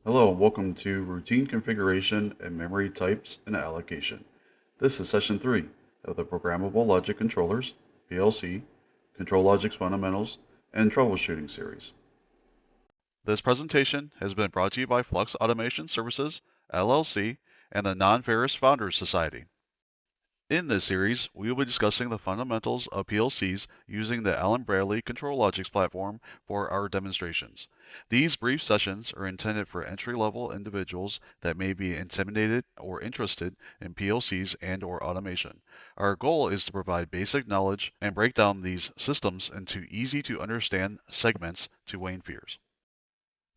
Hello, and welcome to Routine Configuration and Memory Types and Allocation. This is Session 3 of the Programmable Logic Controllers, PLC, Control Logics Fundamentals, and Troubleshooting series. This presentation has been brought to you by Flux Automation Services, LLC, and the Non-Ferrous Founders Society. In this series, we will be discussing the fundamentals of PLCs using the Allen Bradley Control Logics platform for our demonstrations. These brief sessions are intended for entry-level individuals that may be intimidated or interested in PLCs and/or automation. Our goal is to provide basic knowledge and break down these systems into easy-to-understand segments to wane fears.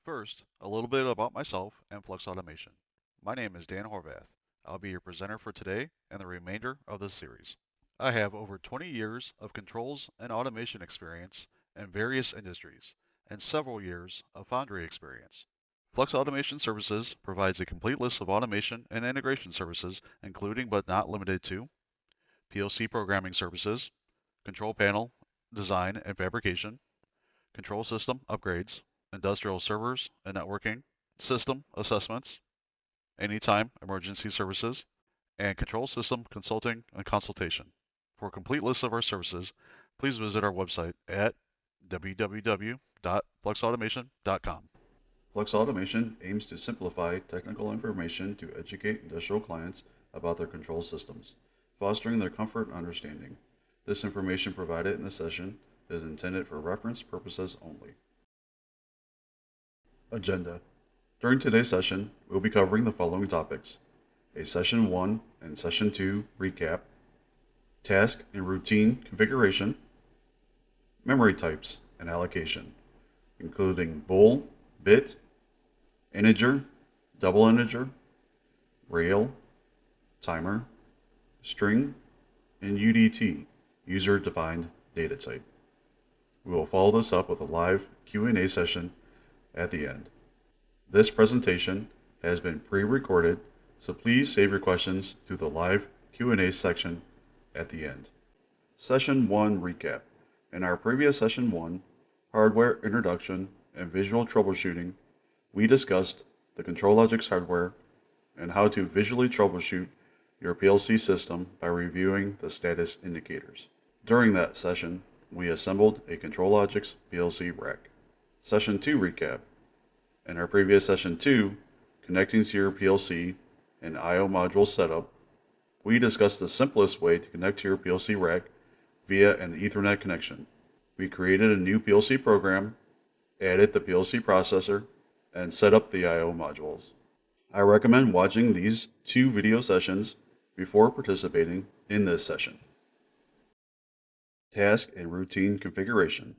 First, a little bit about myself and Flux Automation. My name is Dan Horvath. I'll be your presenter for today and the remainder of this series. I have over 20 years of controls and automation experience in various industries and several years of foundry experience. Flux Automation Services provides a complete list of automation and integration services, including but not limited to PLC programming services, control panel design and fabrication, control system upgrades, industrial servers and networking, system assessments, anytime emergency services, and control system consulting and consultation. For a complete list of our services, please visit our website at www.fluxautomation.com. Flux Automation aims to simplify technical information to educate industrial clients about their control systems, fostering their comfort and understanding. This information provided in this session is intended for reference purposes only. Agenda. During today's session, we'll be covering the following topics: a Session 1 and Session 2 recap, task and routine configuration, memory types and allocation, including bool, bit, integer, double integer, rail, timer, string, and UDT, user-defined data type. We will follow this up with a live Q&A session at the end. This presentation has been pre-recorded, so please save your questions to the live Q&A section at the end. Session 1 recap. In our previous Session 1, Hardware Introduction and Visual Troubleshooting, we discussed the Control Logics hardware and how to visually troubleshoot your PLC system by reviewing the status indicators. During that session, we assembled a Control Logics PLC rack. Session 2 recap. In our previous Session 2, Connecting to your PLC and I/O module setup, we discussed the simplest way to connect to your PLC rack via an Ethernet connection. We created a new PLC program, added the PLC processor, and set up the I/O modules. I recommend watching these 2 video sessions before participating in this session. Task and routine configuration.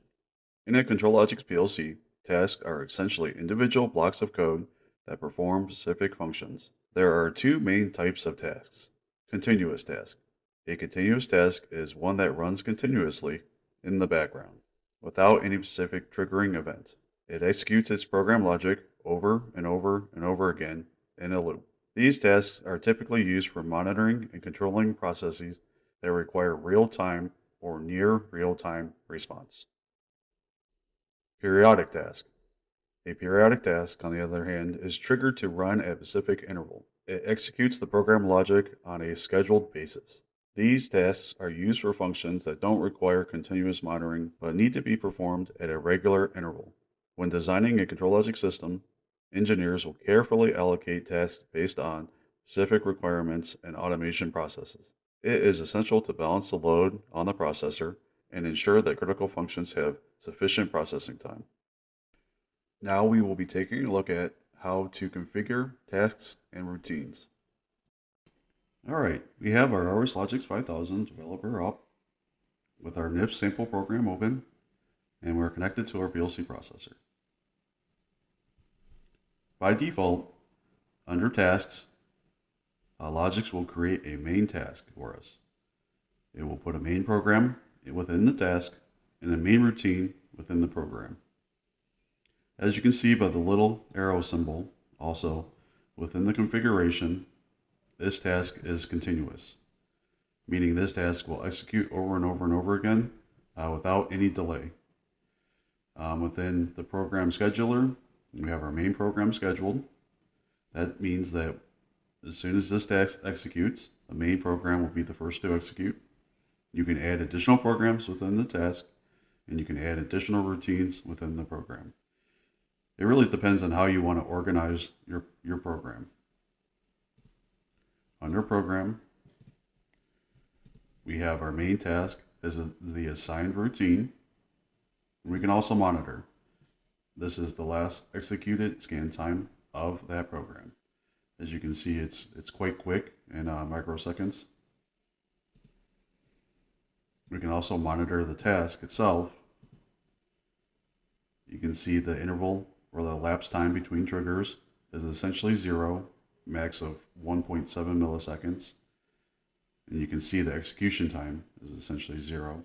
In a Control Logics PLC, tasks are essentially individual blocks of code that perform specific functions. There are 2 main types of tasks. Continuous task. A continuous task is one that runs continuously in the background, without any specific triggering event. It executes its program logic over and over and over again in a loop. These tasks are typically used for monitoring and controlling processes that require real-time or near real-time response. Periodic task. A periodic task, on the other hand, is triggered to run at a specific interval. It executes the program logic on a scheduled basis. These tasks are used for functions that don't require continuous monitoring but need to be performed at a regular interval. When designing a control logic system, engineers will carefully allocate tasks based on specific requirements and automation processes. It is essential to balance the load on the processor and ensure that critical functions have sufficient processing time. Now we will be taking a look at how to configure tasks and routines. Alright, we have our Aorus Logix 5000 developer up with our NIF sample program open, and we're connected to our PLC processor. By default, under tasks, Logix will create a main task for us. It will put a main program within the task and a main routine within the program. As you can see by the little arrow symbol, also within the configuration, this task is continuous, meaning this task will execute over and over and over again without any delay. Within the program scheduler, we have our main program scheduled. That means that as soon as this task executes, the main program will be the first to execute. You can add additional programs within the task, and you can add additional routines within the program. It really depends on how you want to organize your program. Under Program, we have our main task as the assigned routine. We can also monitor. This is the last executed scan time of that program. As you can see, it's quite quick in microseconds. We can also monitor the task itself. You can see the interval or the elapsed time between triggers is essentially 0, max of 1.7 milliseconds. And you can see the execution time is essentially 0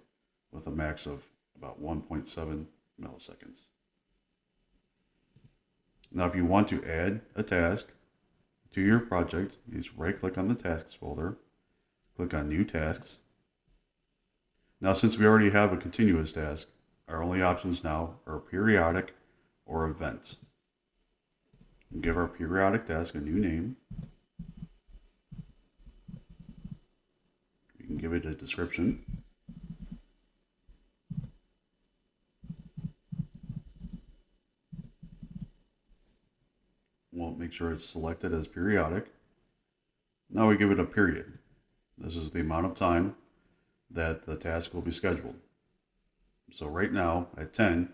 with a max of about 1.7 milliseconds. Now, if you want to add a task to your project, you just right-click on the Tasks folder, click on New Tasks. Now, since we already have a continuous task, our only options now are periodic or event. We'll give our periodic task a new name. We can give it a description. We'll make sure it's selected as periodic. Now we give it a period. This is the amount of time that the task will be scheduled. So right now at 10,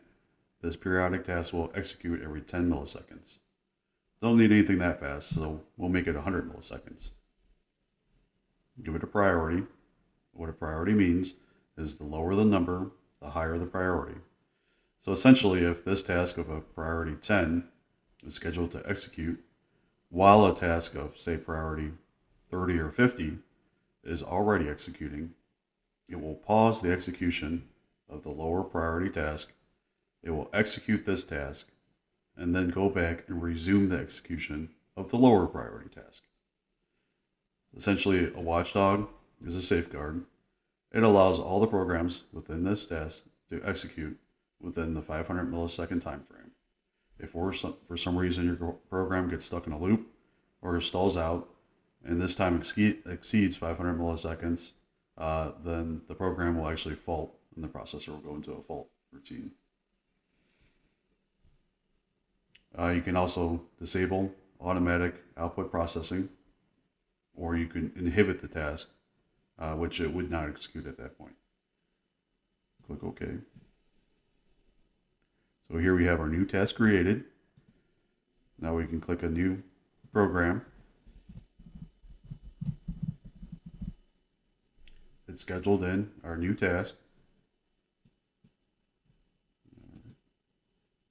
this periodic task will execute every 10 milliseconds. Don't need anything that fast, so we'll make it 100 milliseconds. Give it a priority. What a priority means is the lower the number, the higher the priority. So essentially, if this task of a priority 10 is scheduled to execute while a task of, say, priority 30 or 50 is already executing, it will pause the execution of the lower priority task. It will execute this task and then go back and resume the execution of the lower priority task. Essentially, a watchdog is a safeguard. It allows all the programs within this task to execute within the 500 millisecond time frame. If for some reason your program gets stuck in a loop or stalls out and this time exceeds 500 milliseconds, then the program will actually fault and the processor will go into a fault routine. You can also disable automatic output processing, or you can inhibit the task, which it would not execute at that point. Click OK. So here we have our new task created. Now we can click a new program. It's scheduled in our new task.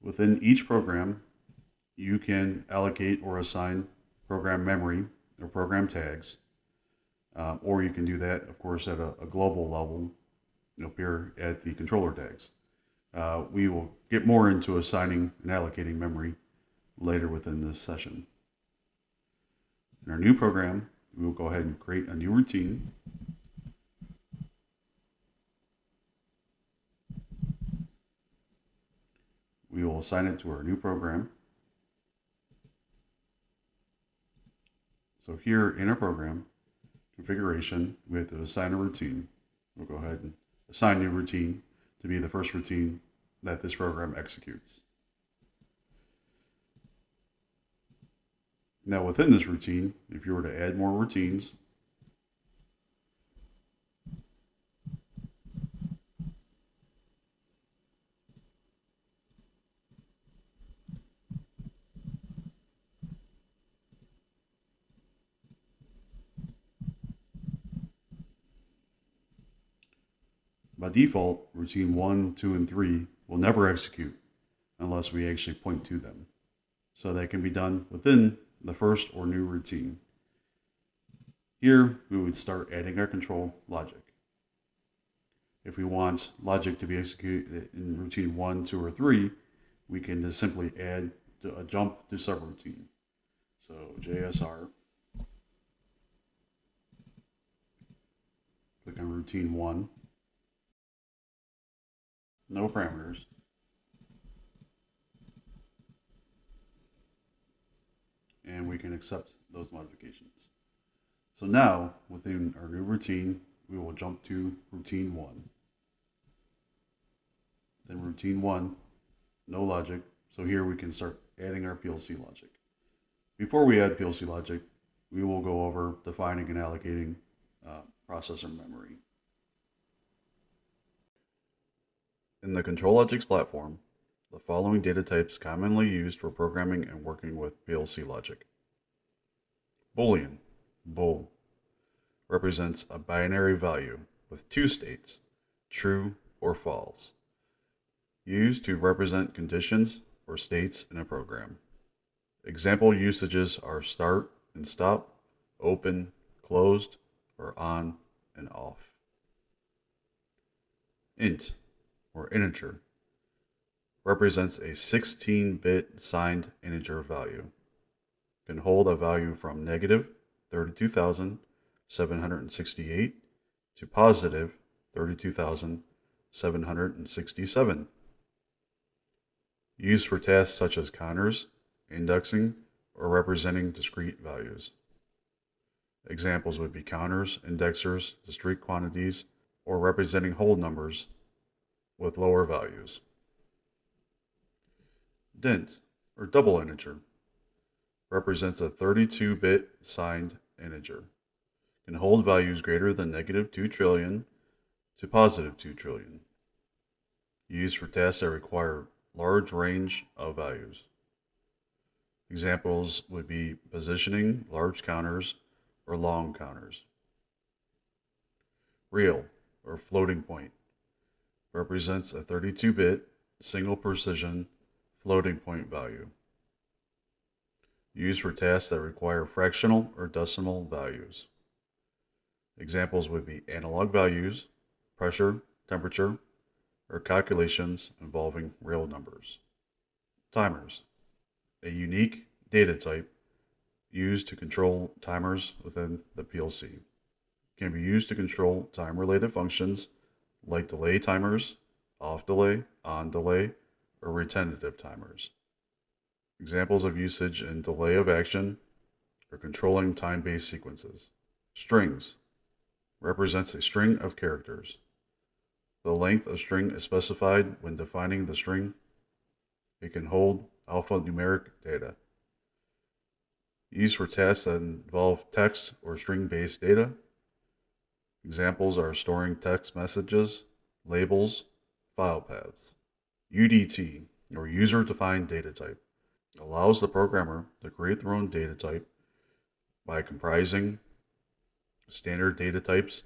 Within each program, you can allocate or assign program memory or program tags, or you can do that, of course, at a global level up here at the controller tags. We will get more into assigning and allocating memory later within this session. In our new program, we will go ahead and create a new routine. We will assign it to our new program. So here in our program configuration, we have to assign a routine. We'll go ahead and assign new routine to be the first routine that this program executes. Now within this routine, if you were to add more routines, by default, routine 1, 2, and 3 will never execute unless we actually point to them. So they can be done within the first or new routine. Here, we would start adding our control logic. If we want logic to be executed in routine 1, 2, or 3, we can just simply add a jump to subroutine. So JSR, click on routine 1, no parameters. and we can accept those modifications. So now, within our new routine, we will jump to routine 1. Then routine 1, no logic. So here we can start adding our PLC logic. Before we add PLC logic, we will go over defining and allocating processor memory. In the ControlLogix platform, the following data types commonly used for programming and working with PLC logic. Boolean, bool, represents a binary value with two states, true or false, used to represent conditions or states in a program. Example usages are start and stop, open, closed, or on and off. Int, or integer, represents a 16-bit signed integer value. Can hold a value from negative 32,768 to positive 32,767. Used for tasks such as counters, indexing, or representing discrete values. Examples would be counters, indexers, discrete quantities, or representing whole numbers with lower values. Dint, or double integer, represents a 32-bit signed integer. Can hold values greater than negative 2 trillion to positive 2 trillion. Used for tasks that require large range of values. Examples would be positioning, large counters, or long counters. Real, or floating point, represents a 32-bit single precision floating point value. Used for tasks that require fractional or decimal values. Examples would be analog values, pressure, temperature, or calculations involving real numbers. Timers, a unique data type used to control timers within the PLC. Can be used to control time-related functions like delay timers, off delay, on delay, or retentive timers. Examples of usage in delay of action or controlling time-based sequences. Strings represents a string of characters. The length of string is specified when defining the string. It can hold alphanumeric data. Used for tasks that involve text or string-based data. Examples are storing text messages, labels, file paths. UDT, or user-defined data type, allows the programmer to create their own data type by comprising standard data types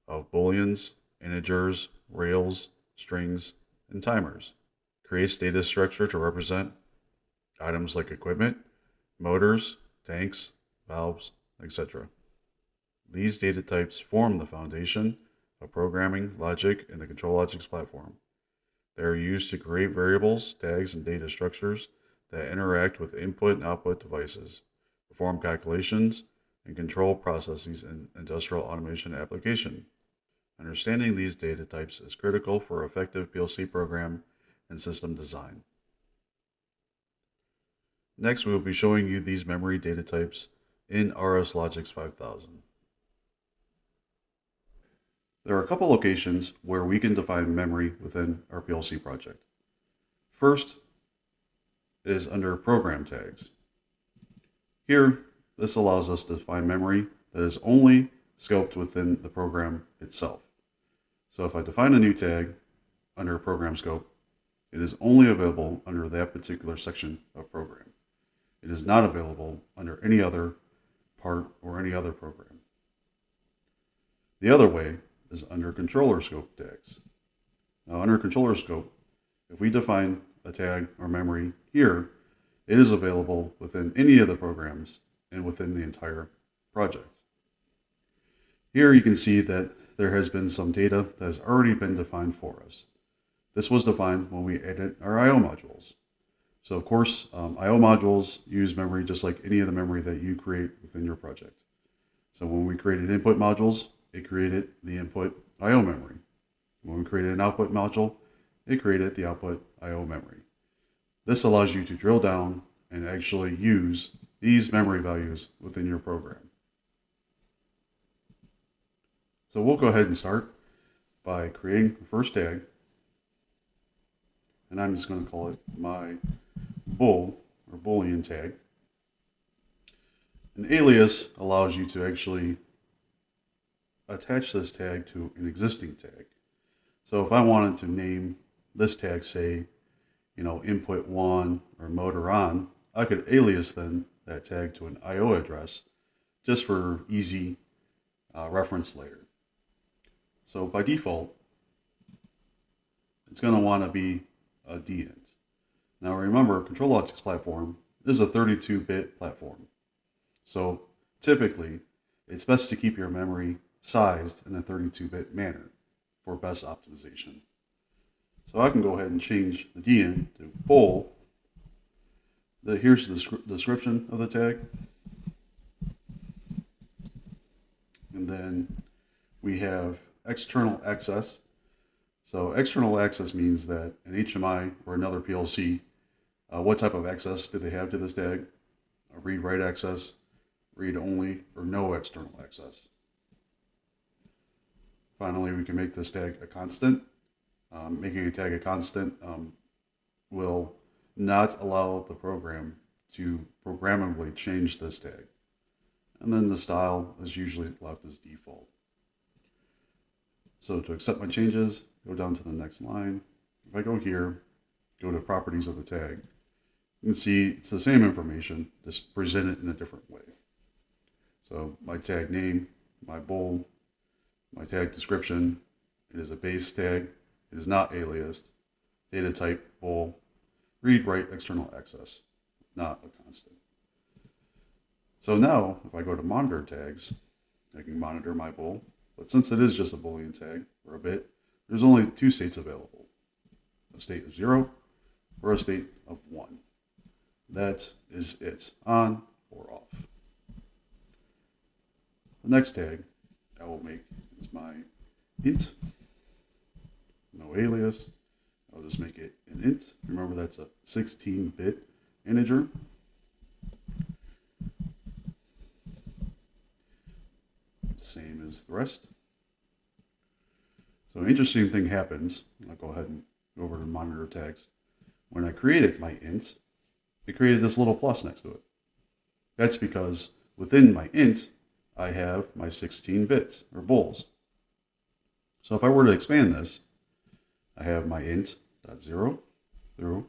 of booleans, integers, rails, strings, and timers. Creates data structure to represent items like equipment, motors, tanks, valves, etc. These data types form the foundation of programming logic in the ControlLogix platform. They are used to create variables, tags, and data structures that interact with input and output devices, perform calculations, and control processes in industrial automation application. Understanding these data types is critical for effective PLC program and system design. Next, we will be showing you these memory data types in RSLogix 5000. There are a couple locations where we can define memory within our PLC project. First is under program tags. Here, this allows us to define memory that is only scoped within the program itself. So if I define a new tag under program scope, it is only available under that particular section of program. It is not available under any other part or any other program. The other way is under controller scope tags. Now under controller scope, if we define a tag or memory here, it is available within any of the programs and within the entire project. Here you can see that there has been some data that has already been defined for us. This was defined when we added our I/O modules. So of course, I/O modules use memory just like any of the memory that you create within your project. So when we created input modules, it created the input I/O memory. When we created an output module, it created the output I/O memory. This allows you to drill down and actually use these memory values within your program. So we'll go ahead and start by creating the first tag, and I'm just going to call it my bool or boolean tag. An alias allows you to actually attach this tag to an existing tag. So if I wanted to name this tag, say, input 1 or motor on, I could alias then that tag to an IO address just for easy reference later. So by default, it's going to want to be a dint. Now remember, ControlLogic's platform is a 32-bit platform. So typically, it's best to keep your memory sized in a 32-bit manner for best optimization. So I can go ahead and change the dn to bool. Here's the description of the tag. And then we have external access. So external access means that an HMI or another PLC, what type of access do they have to this tag? A read-write access, read-only, or no external access. Finally, we can make this tag a constant. Making a tag a constant will not allow the program to programmably change this tag. And then the style is usually left as default. So to accept my changes, go down to the next line. If I go here, go to properties of the tag, you can see it's the same information, just presented in a different way. So my tag name, my bool, my tag description, it is a base tag, it is not aliased, data type bool, read write external access, not a constant. So now if I go to monitor tags, I can monitor my bool, but since it is just a Boolean tag or a bit, there's only two states available, a state of 0 or a state of 1. That is it, on or off. The next tag I will make is my int, no alias. I'll just make it an int. Remember, that's a 16-bit integer. Same as the rest. So an interesting thing happens. I'll go ahead and go over to monitor tags. When I created my int, it created this little plus next to it. That's because within my int, I have my 16 bits or bools. So if I were to expand this, I have my int.0 through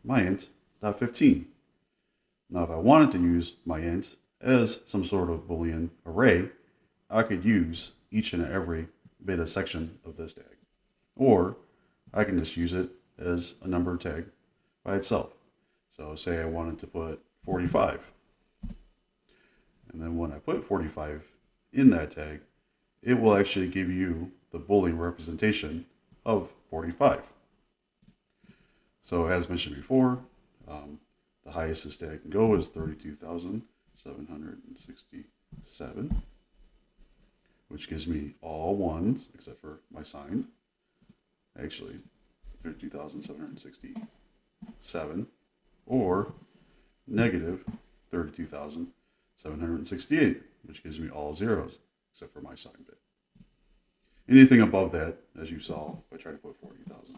my int.15. Now if I wanted to use my int as some sort of Boolean array, I could use each and every beta section of this tag. Or I can just use it as a number tag by itself. So say I wanted to put 45. And then when I put 45 in that tag, it will actually give you the Boolean representation of 45. So as mentioned before, the highest this tag can go is 32,767, which gives me all ones except for my signed. Actually, 32,767 or negative 32,768, which gives me all zeros except for my signed bit. Anything above that, as you saw, if I try to put 40,000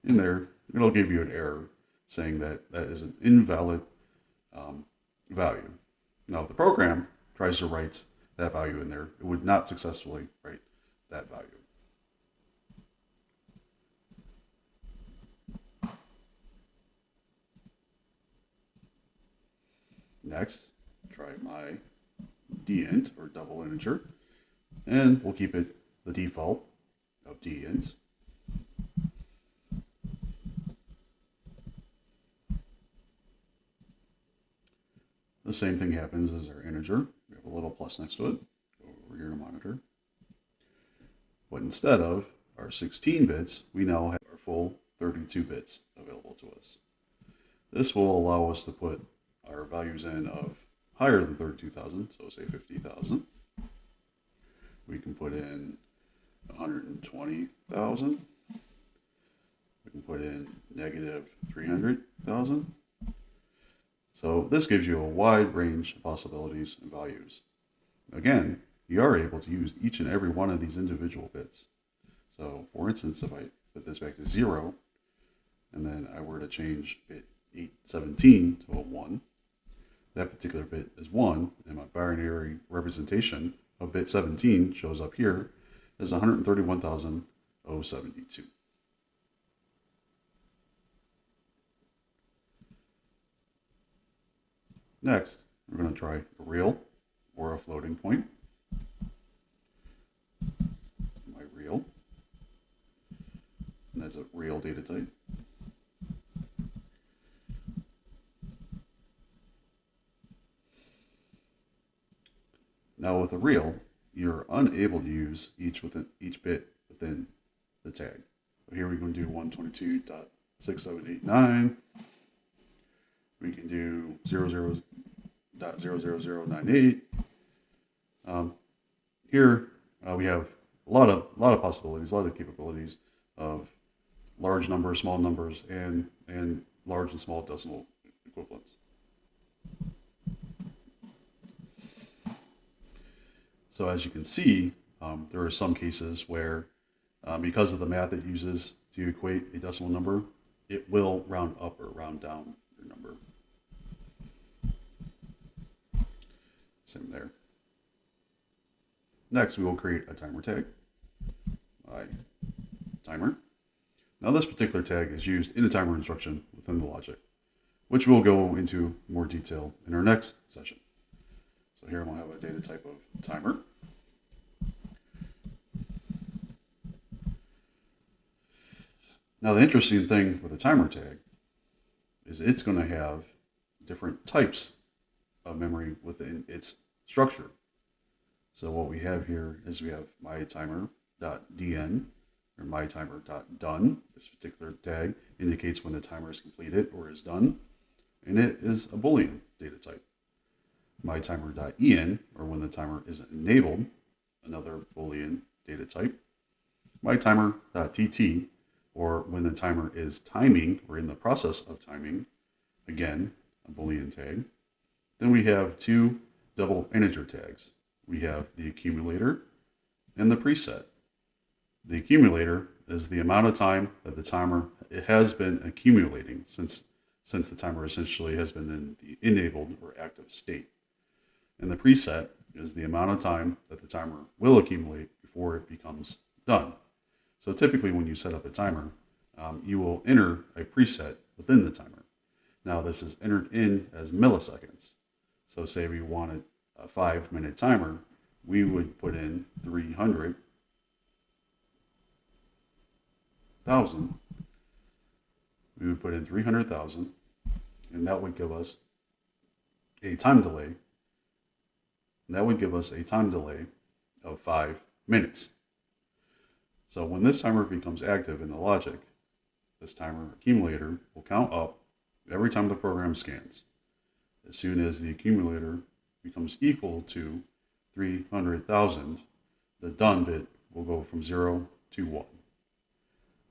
in there, it'll give you an error saying that that is an invalid value. Now, if the program tries to write that value in there, it would not successfully write that value. Next, try my dint or double integer, and we'll keep it the default of dint. The same thing happens as our integer. We have a little plus next to it. Go over here to monitor. But instead of our 16 bits, we now have our full 32 bits available to us. This will allow us to put our values in of higher than 32,000, so say 50,000. We can put in 120,000. We can put in negative 300,000. So this gives you a wide range of possibilities and values. Again, you are able to use each and every one of these individual bits. So for instance, if I put this back to 0, and then I were to change bit 817 to a 1, that particular bit is 1, and my binary representation of bit 17 shows up here as 131,072. Next, we're going to try a real or a floating point. My real, and that's a real data type. Now with a real, you're unable to use each bit within the tag. So here we're going to do 122.6789. We can do 00.00098. Here we have a lot of possibilities, a lot of capabilities of large numbers, small numbers, and large and small decimal equivalents. So as you can see, there are some cases where, because of the math it uses to equate a decimal number, it will round up or round down your number. Same there. Next, we will create a timer tag by timer. Now this particular tag is used in a timer instruction within the logic, which we'll go into more detail in our next session. So here I'm going to have a data type of timer. Now the interesting thing with a timer tag is it's going to have different types of memory within its structure. So what we have here is we have mytimer.dn or mytimer.done. This particular tag indicates when the timer is completed or is done, and it is a Boolean data type. mytimer.en, or when the timer is enabled, another Boolean data type. mytimer.tt, or when the timer is timing or in the process of timing, again, a Boolean tag. Then we have two double integer tags. We have the accumulator and the preset. The accumulator is the amount of time that the timer has been accumulating since the timer essentially has been in the enabled or active state. And the preset is the amount of time that the timer will accumulate before it becomes done. So typically when you set up a timer, you will enter a preset within the timer. Now this is entered in as milliseconds. So say we wanted a 5-minute timer, we would put in 300,000. We would put in 300,000, and that would give us a time delay. And that would give us a time delay of 5 minutes. So when this timer becomes active in the logic, this timer accumulator will count up every time the program scans. As soon as the accumulator becomes equal to 300,000, the done bit will go from 0 to 1.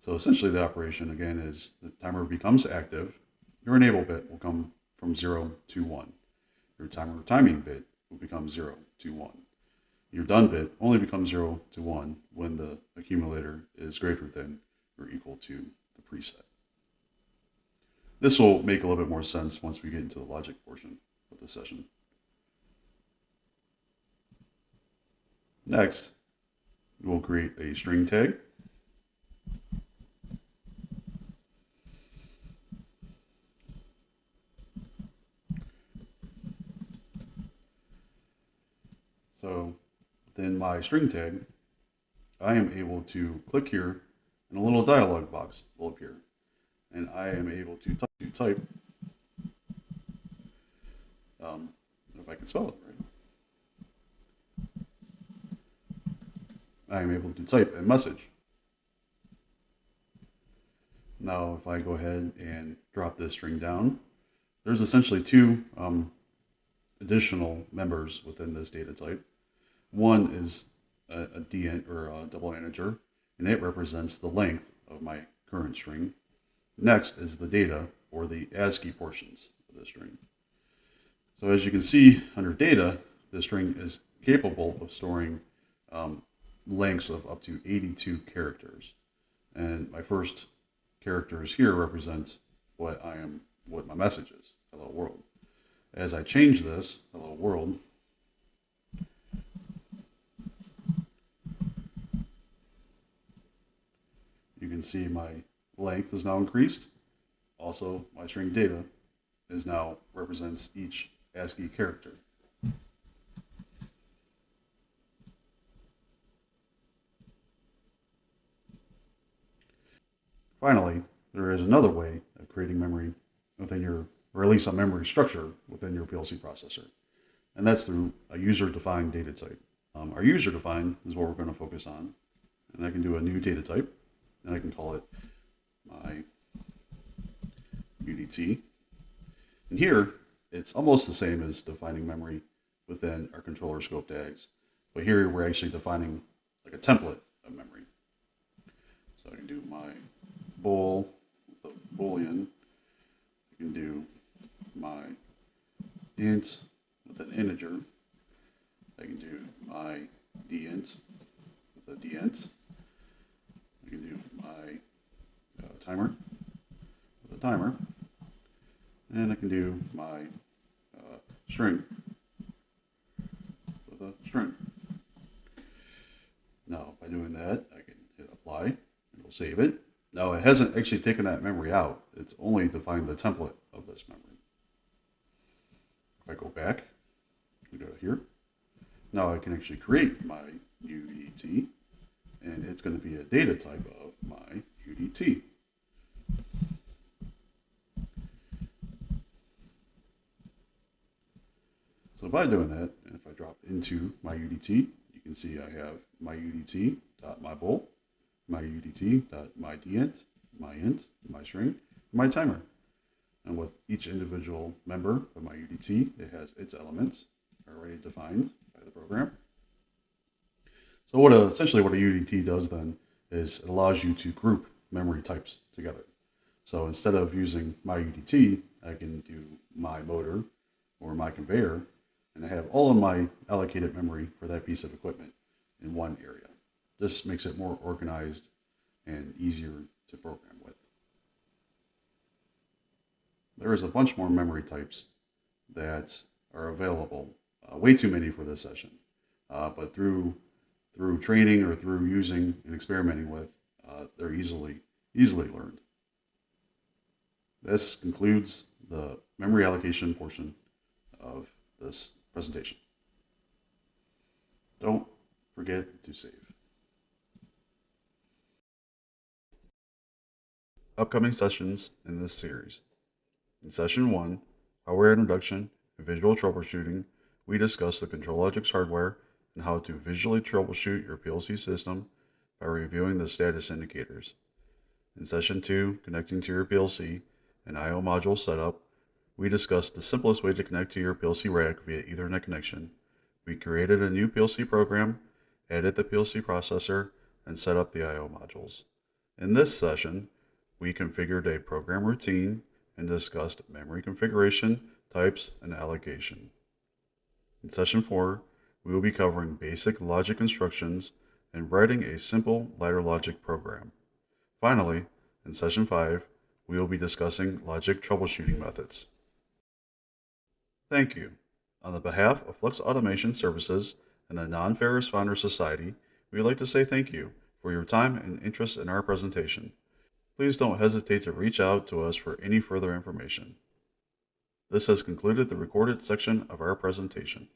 So essentially the operation again is the timer becomes active, your enable bit will come from 0 to 1. Your timer timing bit will become 0 to 1. Your done bit only becomes 0 to 1 when the accumulator is greater than or equal to the preset. This will make a little bit more sense once we get into the logic portion of the session. Next, we will create a string tag. So within my string tag, I am able to click here and a little dialog box will appear. And I am able to type if I can spell it right. I am able to type a message. Now if I go ahead and drop this string down, there's essentially two additional members within this data type. One is a DN or a double integer, and it represents the length of my current string. Next is the data or the ASCII portions of the string. So as you can see under data, the string is capable of storing um, lengths of up to 82 characters. And my first characters here represent what my message is, hello world. As I change this, hello world, you can see my length is now increased. Also, my string data is now represents each ASCII character. Finally, there is another way of creating memory within your, or at least a memory structure within your PLC processor, and that's through a user-defined data type. Our user-defined is what we're going to focus on, and I can do a new data type, and I can call it my UDT. And here, it's almost the same as defining memory within our controller scope tags, but here we're actually defining like a template of memory. So I can do my bool with a boolean. I can do my int with an integer. I can do my dint with a dint. I can do my timer with a timer. And I can do my string with a string. Now, by doing that, I can hit apply, and it'll save it. Now, it hasn't actually taken that memory out. It's only defined the template of this memory. If I go back, we go here. Now I can actually create my UDT, and it's going to be a data type of my UDT. So by doing that, and if I drop into my UDT, you can see I have my UDT.myBool, my UDT.myDint, my int, my string, my timer. And with each individual member of my UDT, it has its elements already defined by the program. So essentially what a UDT does then is it allows you to group memory types together. So instead of using my UDT, I can do my motor or my conveyor, and I have all of my allocated memory for that piece of equipment in one area. This makes it more organized and easier to program with. There is a bunch more memory types that are available, way too many for this session, but through training or through using and experimenting with, they're easily learned. This concludes the memory allocation portion of this presentation. Don't forget to save. Upcoming sessions in this series. In Session 1, Hardware Introduction and Visual Troubleshooting, we discuss the ControlLogix hardware and how to visually troubleshoot your PLC system by reviewing the status indicators. In Session 2, Connecting to your PLC and I/O module setup, we discussed the simplest way to connect to your PLC rack via Ethernet connection. We created a new PLC program, added the PLC processor, and set up the I/O modules. In this session, we configured a program routine and discussed memory configuration, types, and allocation. In Session 4, we will be covering basic logic instructions and writing a simple ladder logic program. Finally, in Session 5, we will be discussing logic troubleshooting methods. Thank you. On the behalf of Flux Automation Services and the Non-Ferrous Founders Society, we would like to say thank you for your time and interest in our presentation. Please don't hesitate to reach out to us for any further information. This has concluded the recorded section of our presentation.